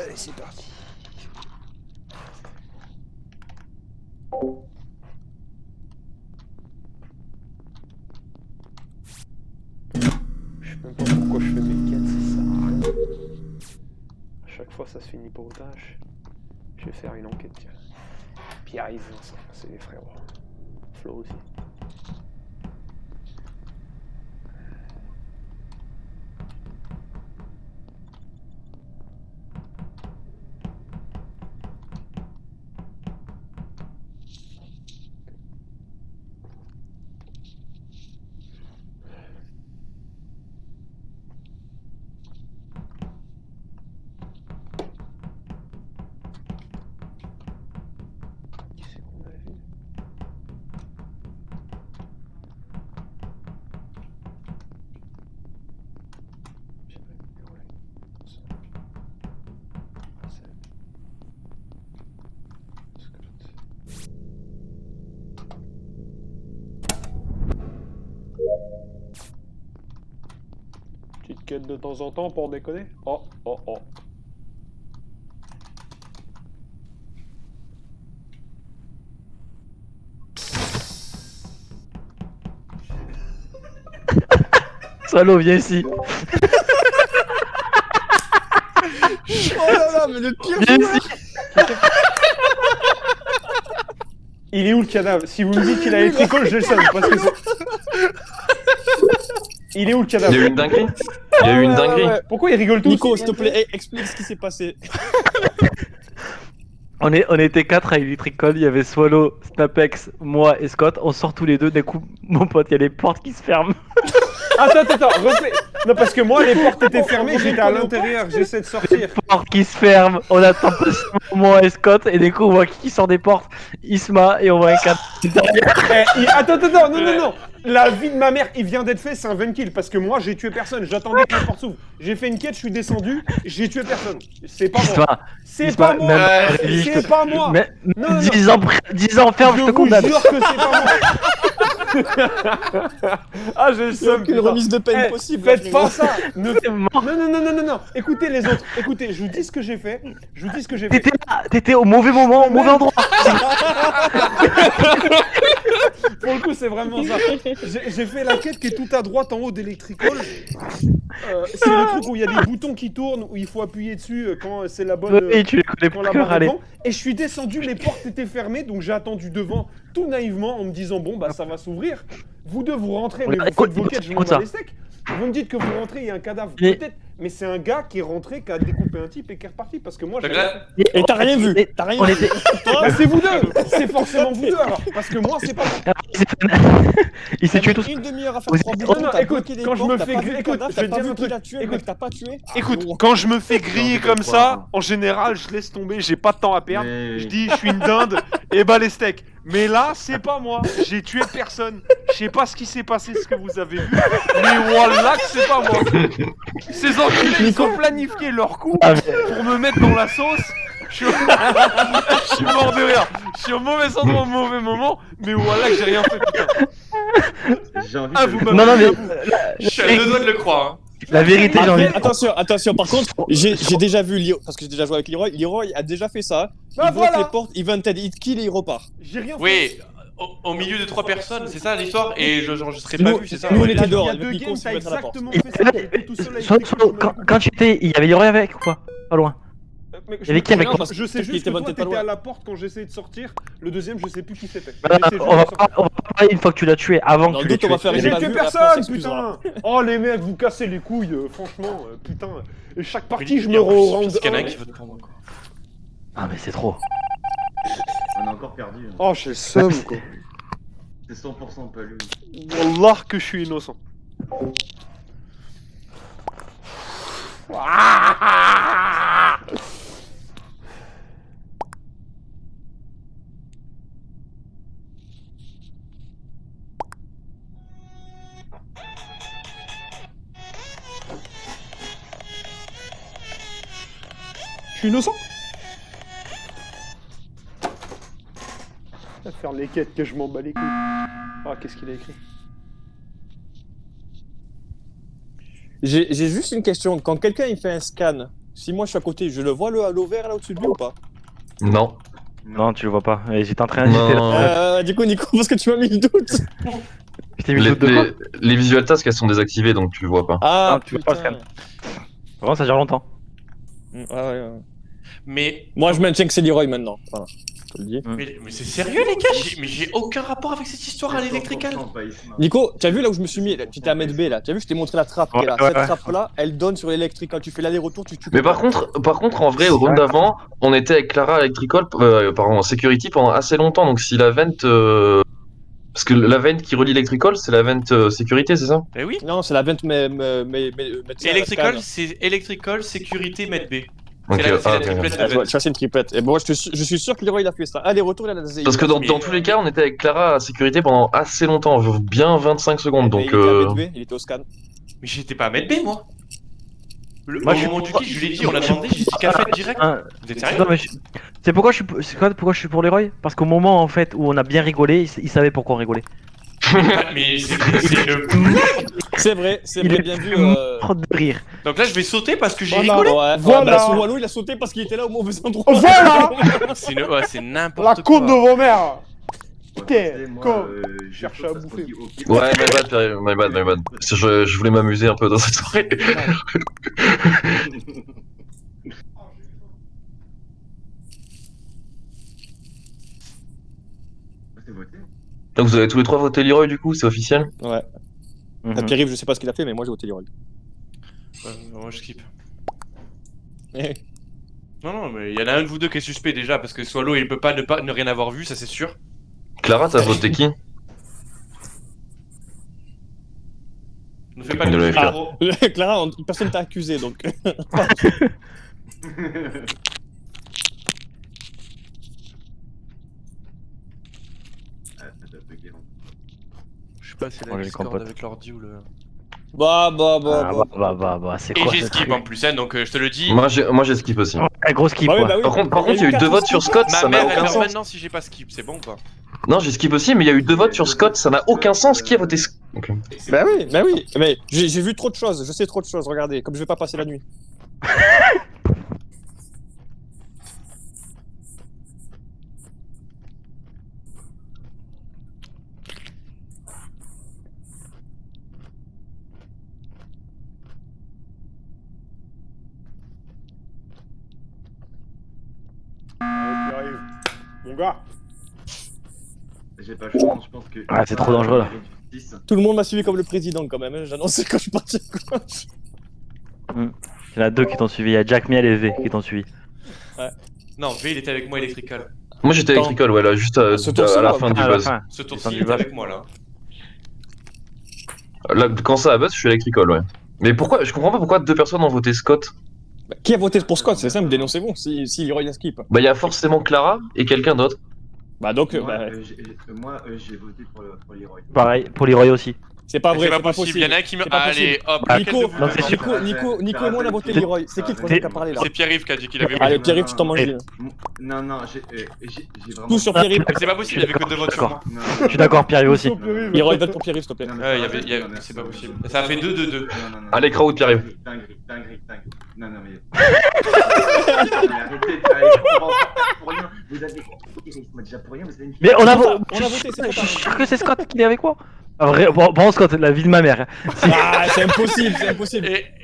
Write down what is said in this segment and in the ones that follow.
Allez, c'est parti. Je sais même pas pourquoi je fais mes quêtes, ça sert à rien. À chaque fois, ça se finit pas au tâche. Je vais faire une enquête, tiens. Pierre et Vincent, c'est les frérots. Flo aussi. Qui c'est qu'on a vu? Petite quête de temps en temps pour déconner. Oh, oh, oh. Salaud, viens ici. Oh là là, mais le pire Viens joueur. ici. Il est où le cadavre? Si vous me dites qu'il a les tricoles, je le sonne parce que c'est... Il est où le cadavre? Il y a eu une dinguerie. Il y a eu une dinguerie. Pourquoi ils rigolent tous? Nico, s'il te plaît, explique ce qui s'est passé. On était 4 avec les tricoles, il y avait Swallow, Snapex, moi et Scott. On sort tous les deux, d'un coup, mon pote, il y a les portes qui se ferment. Attends, refais. Non, parce que moi, les portes étaient fermées, j'étais à l'intérieur, j'essaie de sortir. Portes qui se ferment, on attend patiemment moi et Scott, et d'un coup, on voit qui sort des portes. Isma, et on voit un 4. Attends, non. La vie de ma mère, il vient d'être fait, c'est un 20 kills. Parce que moi, j'ai tué personne, j'attendais que la porte s'ouvre. J'ai fait une quête, je suis descendu, j'ai tué personne. C'est pas moi. C'est pas moi. C'est pas moi. Mais Non. 10 ans ferme, je te condamne. Je vous jure que c'est pas moi. Ah, j'ai le seum. Aucune putain. remise de peine Eh, possible. Faites pas ça. C'est mort. Non. Écoutez les autres. Écoutez, je vous dis ce que j'ai fait. T'étais là, t'étais au mauvais moment, au mauvais endroit. Pour le coup, c'est vraiment ça. J'ai fait la quête qui est tout à droite en haut d'Electrical. C'est le truc où il y a des boutons qui tournent, où il faut appuyer dessus quand c'est la bonne. Oui, tu les connais Quand par la cœur, barre est allez. devant. Et je suis descendu, les portes étaient fermées, donc j'ai attendu devant tout naïvement en me disant bon bah ça va s'ouvrir. Vous deux vous rentrez, mais vous faites vos quêtes, je m'en bats les steaks. Vous me dites que vous rentrez, il y a un cadavre, peut-être, mais c'est un gars qui est rentré, qui a découpé un type et qui est reparti parce que moi j'ai rien fait. Et t'as rien vu. T'as rien vu. Bah c'est vous deux, c'est forcément vous deux alors, parce que moi c'est pas moi. Il s'est tué tout seul. Une demi-heure à faire Vous 3 êtes- boutons, Non, t'as écoute, bloqué les quand je portes, me t'as fais pas vu le écoute, cadavre, je vais t'as te pas dire vu un qui l'a truc. tué, le mec t'a pas tué. Écoute, quand je me fais griller comme ça, en général, je laisse tomber, j'ai pas de temps à perdre. Mais- Je dis, je suis une dinde, et bah les steaks. Mais là, c'est pas moi. J'ai tué personne. Je sais pas ce qui s'est passé, ce que vous avez vu. Mais voilà que c'est pas moi. Ces enculés, ils ont planifié leur coup pour me mettre dans la sauce. Je suis... je suis mort de rire. Je suis au mauvais endroit au mauvais moment. Mais voilà que j'ai rien fait, putain. J'ai envie Ah, de... vous Non, non, mais Je suis à deux doigts de le croire. Hein. la vérité, j'ai envie. Attention, par contre, j'ai déjà vu Leroy, parce que j'ai déjà joué avec Leroy. Leroy a déjà fait ça. Bah Il bloque voilà. les portes, il vented hit kill et il repart. J'ai rien fait. Oui, au milieu de 3 personnes, c'est ça l'histoire. Et je serais Nous- pas vu, c'est ça. nous, on ouais. était Il y dehors, a le deux Nico games, s'est t'as mis à la porte. exactement Et- fait ça. T'étais tout seul avec Soit- tes soit- coups, quand tu étais, il y avait Leroy avec ou pas? Pas loin. Mais Il y avait qui avec non, moi je sais Peut-être qu'il juste était que toi peut-être pas t'étais loin. à la porte quand j'essayais de sortir. Le deuxième, je sais plus qui c'était. On va pas parler une fois que tu l'as tué, avant Dans que le tu l'aies doute, on va tué. faire Mais une j'ai pas tué vu, après, on personne, s'excusera. putain. Oh les mecs, vous cassez les couilles, franchement, putain. Et chaque partie, je Et me en plus, rends. parce qu'il y en a un qui veut te prendre encore. Ah, mais c'est trop. On a encore perdu. Hein. Oh, j'ai le seum, quoi. C'est 100% pas lui. Wallah que je suis innocent. Ah. Je suis innocent. À faire les quêtes que je m'en bats les couilles. Ah, qu'est-ce qu'il a écrit? J'ai juste une question. Quand quelqu'un il fait un scan Si moi je suis à côté, je le vois le halo vert là au-dessus de lui ou pas? Non. Non, tu le vois pas. Et j'étais en train d'hésiter là. Du coup, Nico, parce que tu m'as mis le doute. Je t'ai mis le doute de quoi? Les visual tasks, elles sont désactivées, donc tu le vois pas. Ah, Non, tu vois pas le putain. scan. Vraiment, ça dure longtemps. Ouais. Mais, Moi, je maintiens que c'est Leroy maintenant. Voilà, je te le dis. mais c'est sérieux les gars, mais j'ai aucun rapport avec cette histoire à l'électrical. Nico, t'as vu là où je me suis mis? Tu étais à Med B là. T'as vu, je t'ai montré la trappe qui est là. Ouais, Cette ouais. trappe là, elle donne sur l'électrical. Tu fais l'aller-retour, tu tues. Mais par contre, en vrai, au round d'avant, on était avec Clara Electrical, pardon, Security pendant assez longtemps. Donc si la vent, parce que la vent qui relie Electrical, c'est la vent sécurité, c'est ça? Eh oui. Non, c'est la vente médecin. Electrical, c'est Electrical Sécurité Med B. Ok, C'est la ok. triplette Tu de vois, Med. c'est une triplette. Et bon, je suis sûr que Leroy il a fait ça. Allez, retour, il a la Parce que dans Mais- tous les cas, on était avec Clara à sécurité pendant assez longtemps, bien 25 secondes. Donc il était à Med B, il était au scan. Mais j'étais pas à Med B moi. Moi, Au je suis- moment du kill, je lui ai dit, on a demandé, j'ai dit qu'à fait direct. Hein, Vous êtes sérieux? non, mais c'est pourquoi pourquoi je suis pour Leroy? Parce qu'au moment en fait où on a bien rigolé, il savait pourquoi on rigolait. Mais c'est le. C'est Il vrai, est bien vu. Trop de rire. Donc là, je vais sauter parce que j'ai Ouais, rigolé. voilà. Bah, sur Wallo, il a sauté parce qu'il était là au mauvais endroit. Voilà C'est n'importe La quoi. côte de vos mères. Putain, Cherche à bouffer. Ouais, my bad. Je voulais m'amuser un peu dans cette soirée. C'est voté. Donc vous avez tous les trois voté Leroy du coup, c'est officiel? Ouais. Mhm. Pierre-Yves, je sais pas ce qu'il a fait, mais moi j'ai voté Leroy. Moi, je skip. Eh, Non, mais il y en a un de vous deux qui est suspect déjà parce que Swallow il peut pas ne rien avoir vu, ça c'est sûr. Clara, t'as voté qui? Ne fais pas De le la petit FK. gros. Clara, personne t'a accusé donc. Je sais pas si Oh, la les Discord compotes. avec l'ordi ou le. Bah, C'est Et quoi j'ai ce skip truc? en plus, hein, donc je te le dis. Moi j'ai skip aussi. Un gros skip. Bah oui, quoi. bah oui. Par contre, il y a eu 2 votes sur Scott, Ma ça n'a mère elle aucun meurt sens. maintenant si j'ai pas skip, c'est bon quoi. Non, j'ai skip aussi, mais il y a eu 2 votes sur Scott, ça n'a aucun sens. Qui a voté Scott? Ok. Bah oui. Mais j'ai vu trop de choses, je sais trop de choses. Regardez, comme je vais pas passer la nuit. Arrive. Mon gars. J'ai pas le choix, je pense que. Ah, c'est trop dangereux, là. Tout le monde m'a suivi comme le président quand même. Hein. J'annonçais quand je suis parti. Quoi. Il y en a 2 qui t'ont suivi. Il y a Jack Miel et V qui t'ont suivi. Non, V il était avec moi Electrical. Moi j'étais Electrical, ouais, là, juste Ce tour-ci, à la là, fin du À la buzz. fin. Ce Descendu tour-ci il était vache. avec moi là. Là, quand ça a buzz, je suis Electrical, ouais. Mais pourquoi? Je comprends pas pourquoi 2 personnes ont voté Scott. Bah, qui a voté pour Scott? C'est simple, dénoncez-vous si Leroy la skip. Bah, il y a forcément Clara et quelqu'un d'autre. Bah donc, Moi, j'ai voté pour Leroy. Pareil, pour Leroy aussi. c'est pas vrai, C'est pas possible, il y en a un qui me. C'est pas Allez, hop, Bah, lequel Nico, de vous non, c'est deux sûr. Nico et moi on a voté Leroy. C'est qui le troisième qui a parlé là? C'est Pierre-Yves qui a dit qu'il avait Allez, voté. Pierre-Yves, tu t'en manges une. Non, j'ai vraiment. Tout sur Pierre-Yves. Mais c'est pas possible, il y avait que 2 votes sur moi. Je suis d'accord, Pierre aussi. Leroy, vote pour Pierre-Yves, s'il te plaît. C'est pas possible. Ça a fait 2-2-2. Allez, Crowd, Pierre-Yves. Dinguerie. Non, mais. Arrêtez, pour rien. Vous avez. Déjà pour rien, vous avez une. Mais on a voté, voté. c'est Je pas suis sûr que c'est Scott qui est avec moi. Ah, vrai, bon, Scott, la vie de ma mère. Ah, c'est impossible.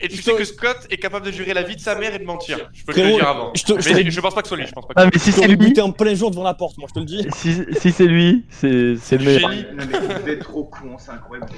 Et tu sais que Scott est capable de jurer la vie de sa mère et de mentir. Je peux te le Frérot, dire avant. je te- Mais je pense pas que ce soit lui, je pense pas que Ah, mais si Je c'est t'aurais lui, buté en plein jour devant la porte, moi je te le dis. si c'est lui, c'est le meilleur. Génie. Non, mais vous êtes trop con, c'est incroyable.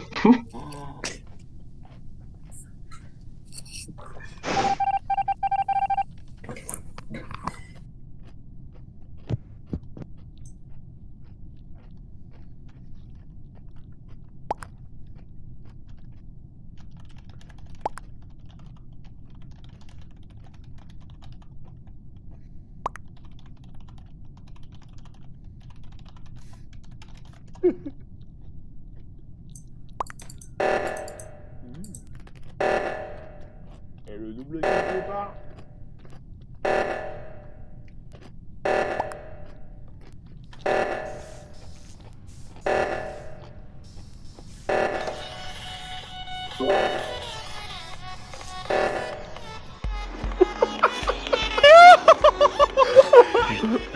Et le double qui prépare.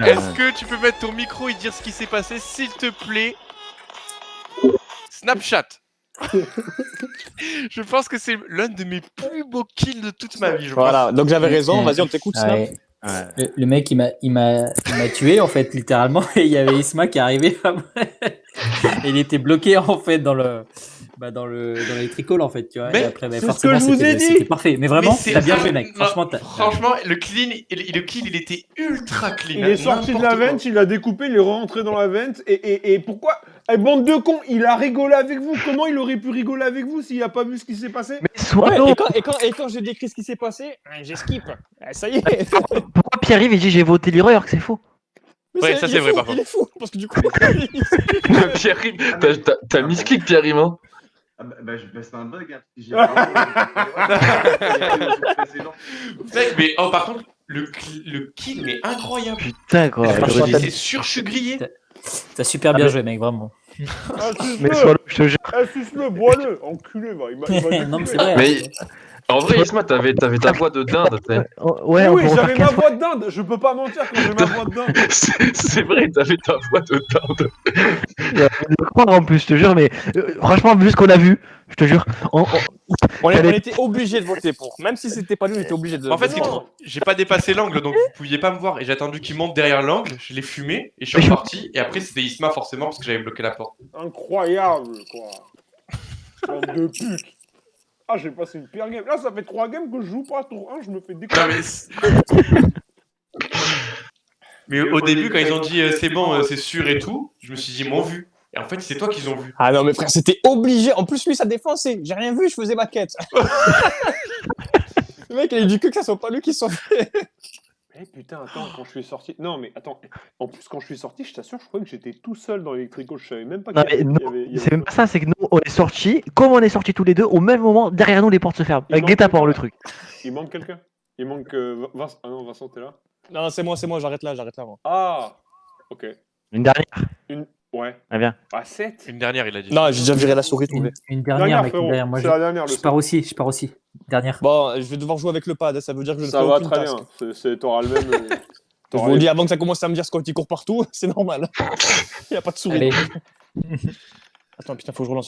Est-ce que tu peux mettre ton micro et dire ce qui s'est passé, s'il te plaît? Snapchat. Je pense que c'est l'un de mes plus beaux kills de toute ma vie. Je Voilà, donc j'avais raison, vas-y, on t'écoute, Snap. Ouais. Le mec, il m'a tué en fait, littéralement. Et il y avait Isma qui arrivait après. Et il était bloqué en fait dans l'électricole en fait, tu vois. Mais et après, c'est ce forcément, que je vous ai dit. c'était parfait. Mais vraiment, c'est t'as bien un- fait, mec. non, Franchement, Franchement, le kill, il était ultra clean. Il est sorti de la vente, il a découpé, il est rentré dans la vente. Et pourquoi bande de cons, il a rigolé avec vous. Comment il aurait pu rigoler avec vous s'il a pas vu ce qui s'est passé? Mais Ouais, Swallow, et quand j'ai décrit ce qui s'est passé, j'ai skip. Ça y est. pourquoi Pierre-Yves il dit j'ai voté Leroy alors que c'est faux? Mais Ouais, ça, il c'est est vrai, fou, par contre. Il est fou, parce que du coup, Pierre-Yves, t'as misclick Pierre-Yves, hein? Ah bah, c'est un bug, hein. J'ai vraiment- Mec, mais oh, par contre, le kill, mais incroyable. Putain quoi. Franchement, j'aurais dit- C'est sûr, je suis grillé. t'as super bien joué, mec, vraiment. Mais Swallow, je te jure. Suce-le, bois-le, enculé, va. Il m'a Non, mais c'est vrai. Mais en vrai, Isma, t'avais ta voix de dinde. t'sais. Ouais, on oui, peut refaire j'avais ma 15 fois. voix de dinde. Je peux pas mentir quand j'ai ma voix de dinde. C'est vrai, t'avais ta voix de dinde. Le croire en plus, je te jure, mais franchement, vu ce qu'on a vu, je te jure, on était obligé de voter pour. Même si c'était pas lui, on était obligé de. En fait, de ce qui voter. j'ai pas dépassé l'angle, donc vous pouviez pas me voir. Et j'ai attendu qu'il monte derrière l'angle, je l'ai fumé, et je suis reparti. Et après, c'était Isma, forcément, parce que j'avais bloqué la porte. Incroyable, quoi. Bande de pute. Ah, j'ai passé une pire game. Là, ça fait 3 games que je joue pas. Tour 1, je me fais Non, décoller. mais au début, quand ils ont dit c'est bon, c'est sûr et tout, je me suis dit, m'ont vu. Et en fait, c'est toi qu'ils ont vu. Ah non, mais frère, c'était obligé. En plus, lui, sa défense, c'est j'ai rien vu, je faisais ma quête. Le mec, il a dit que ça soit pas lui qui soit fait. Eh putain, attends, quand je suis sorti. Non, mais attends. En plus, quand je suis sorti, je t'assure, je croyais que j'étais tout seul dans l'électrico. Je savais même pas Non, qu'il y mais avait. non, il y avait- c'est même pas ça, c'est que nous on est sortis, comme on est sortis tous les deux, au même moment, derrière nous les portes se ferment. Il manque Guet-apens le quelqu'un. truc. Il manque quelqu'un. Il manque Vincent. Ah non, Vincent, t'es là. Non, c'est moi, j'arrête là, moi. Ah. Ok. Une dernière. Ouais. Ah bien. À 7. Une dernière, il a dit. Non, j'ai déjà viré la souris, tout Une dernière, mec, une dernière. Moi, C'est la dernière, le je pars aussi. Dernière. Bon, je vais devoir jouer avec le pad, ça veut dire que je ne Ça fais va aucune très task. bien. T'auras le même. Je t'auras vous le les- dis avant que ça commence à me dire Scott il court partout, c'est normal. Il n'y a pas de souris. Allez. Attends, putain, faut que je relance.